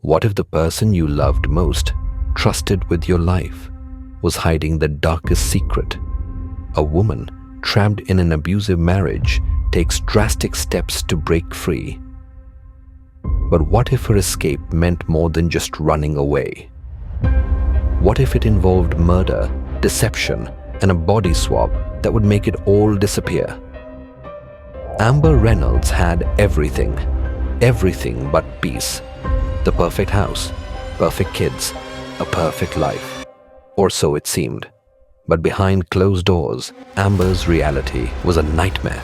What if the person you loved most, trusted with your life, was hiding the darkest secret? A woman trapped in an abusive marriage takes drastic steps to break free. But what if her escape meant more than just running away? What if it involved murder, deception, and a body swap that would make it all disappear? Amber Reynolds had everything but peace. The perfect house, perfect kids, a perfect life. Or so it seemed. But behind closed doors, Amber's reality was a nightmare.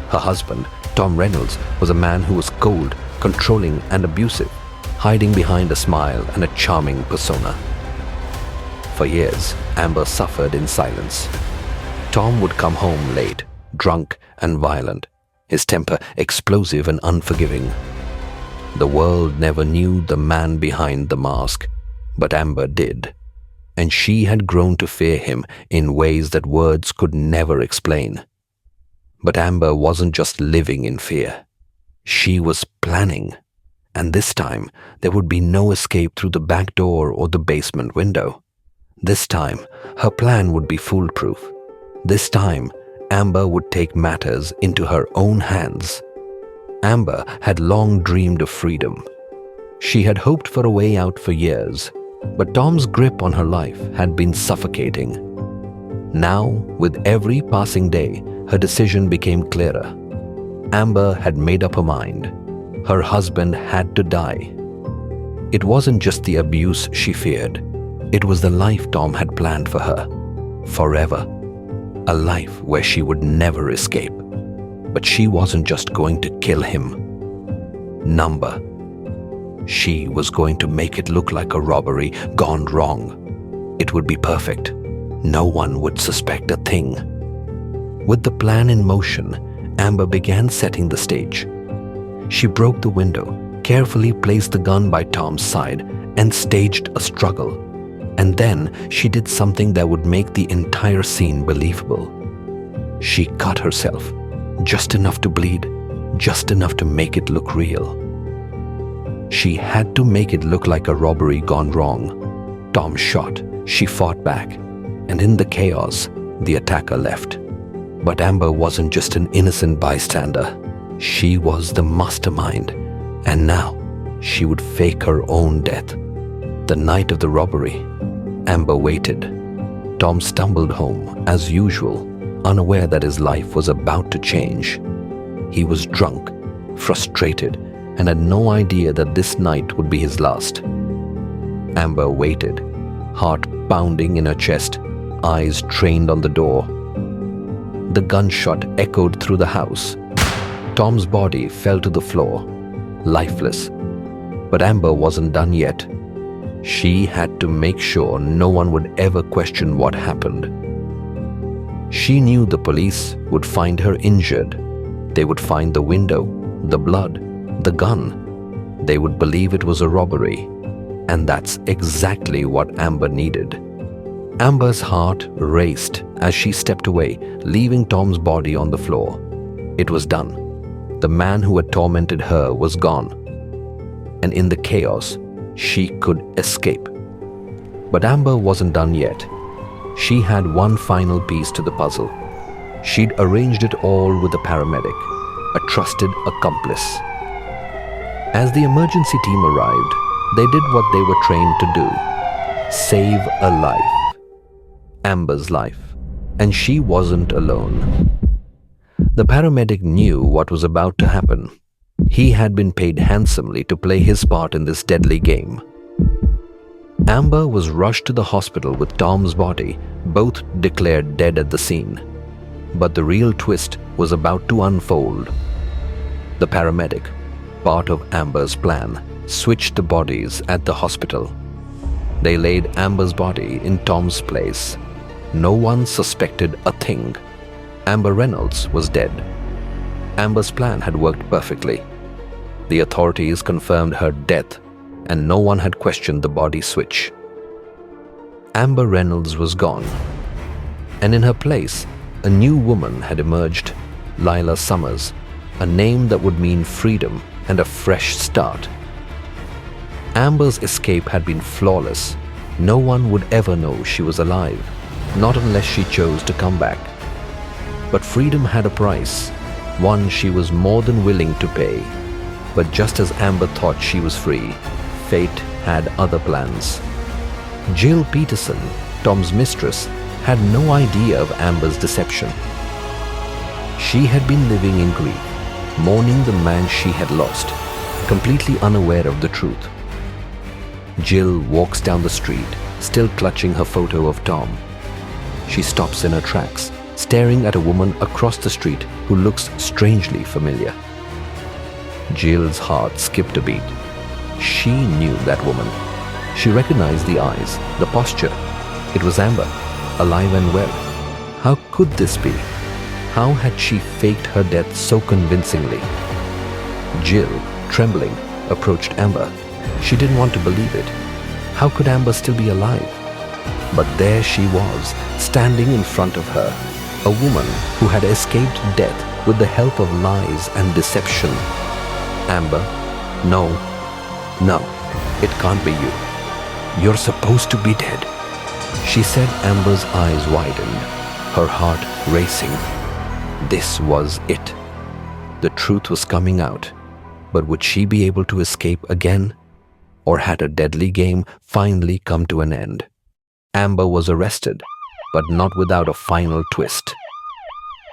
Her husband, Tom Reynolds, was a man who was cold, controlling, and abusive, hiding behind a smile and a charming persona. For years, Amber suffered in silence. Tom would come home late, drunk and violent, his temper explosive and unforgiving. The world never knew the man behind the mask, but Amber did. And she had grown to fear him in ways that words could never explain. But Amber wasn't just living in fear. She was planning. And this time, there would be no escape through the back door or the basement window. This time, her plan would be foolproof. This time, Amber would take matters into her own hands. Amber had long dreamed of freedom. She had hoped for a way out for years, but Tom's grip on her life had been suffocating. Now, with every passing day, her decision became clearer. Amber had made up her mind. Her husband had to die. It wasn't just the abuse she feared. It was the life Tom had planned for her. Forever. A life where she would never escape. But she wasn't just going to kill him. Number. She was going to make it look like a robbery gone wrong. It would be perfect. No one would suspect a thing. With the plan in motion, Amber began setting the stage. She broke the window, carefully placed the gun by Tom's side, and staged a struggle. And then she did something that would make the entire scene believable. She cut herself, just enough to bleed, just enough to make it look real. She had to make it look like a robbery gone wrong. Tom shot, she fought back, and in the chaos, the attacker left. But Amber wasn't just an innocent bystander. She was the mastermind, and now she would fake her own death. The night of the robbery, Amber waited. Tom stumbled home, as usual, unaware that his life was about to change. He was drunk, frustrated, and had no idea that this night would be his last. Amber waited, heart pounding in her chest, eyes trained on the door. The gunshot echoed through the house. Tom's body fell to the floor, lifeless. But Amber wasn't done yet. She had to make sure no one would ever question what happened. She knew the police would find her injured. They would find the window, the blood, the gun. They would believe it was a robbery. And that's exactly what Amber needed. Amber's heart raced as she stepped away, leaving Tom's body on the floor. It was done. The man who had tormented her was gone. And in the chaos, she could escape. But Amber wasn't done yet. She had one final piece to the puzzle. She'd arranged it all with a paramedic, a trusted accomplice. As the emergency team arrived, they did what they were trained to do: save a life. Amber's life. And she wasn't alone. The paramedic knew what was about to happen. He had been paid handsomely to play his part in this deadly game. Amber was rushed to the hospital with Tom's body, both declared dead at the scene. But the real twist was about to unfold. The paramedic, part of Amber's plan, switched the bodies at the hospital. They laid Amber's body in Tom's place. No one suspected a thing. Amber Reynolds was dead. Amber's plan had worked perfectly. The authorities confirmed her death, and no one had questioned the body switch. Amber Reynolds was gone, and in her place, a new woman had emerged, Lila Summers, a name that would mean freedom and a fresh start. Amber's escape had been flawless. No one would ever know she was alive, not unless she chose to come back. But freedom had a price, one she was more than willing to pay. But just as Amber thought she was free, fate had other plans. Jill Peterson, Tom's mistress, had no idea of Amber's deception. She had been living in grief, mourning the man she had lost, completely unaware of the truth. Jill walks down the street, still clutching her photo of Tom. She stops in her tracks, staring at a woman across the street who looks strangely familiar. Jill's heart skipped a beat. She knew that woman. She recognized the eyes, the posture. It was Amber, alive and well. How could this be? How had she faked her death so convincingly? Jill, trembling, approached Amber. She didn't want to believe it. How could Amber still be alive? But there she was, standing in front of her, a woman who had escaped death with the help of lies and deception. Amber, no, it can't be you. You're supposed to be dead. She said. Amber's eyes widened, her heart racing. This was it. The truth was coming out. But would she be able to escape again? Or had a deadly game finally come to an end? Amber was arrested, but not without a final twist.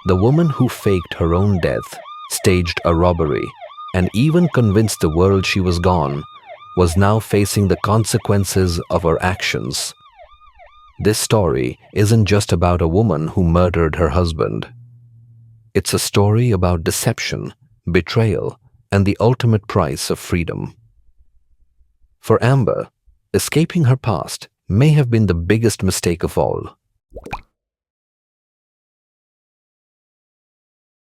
The woman who faked her own death, staged a robbery, and even convinced the world she was gone, was now facing the consequences of her actions. This story isn't just about a woman who murdered her husband. It's a story about deception, betrayal, and the ultimate price of freedom. For Amber, escaping her past may have been the biggest mistake of all.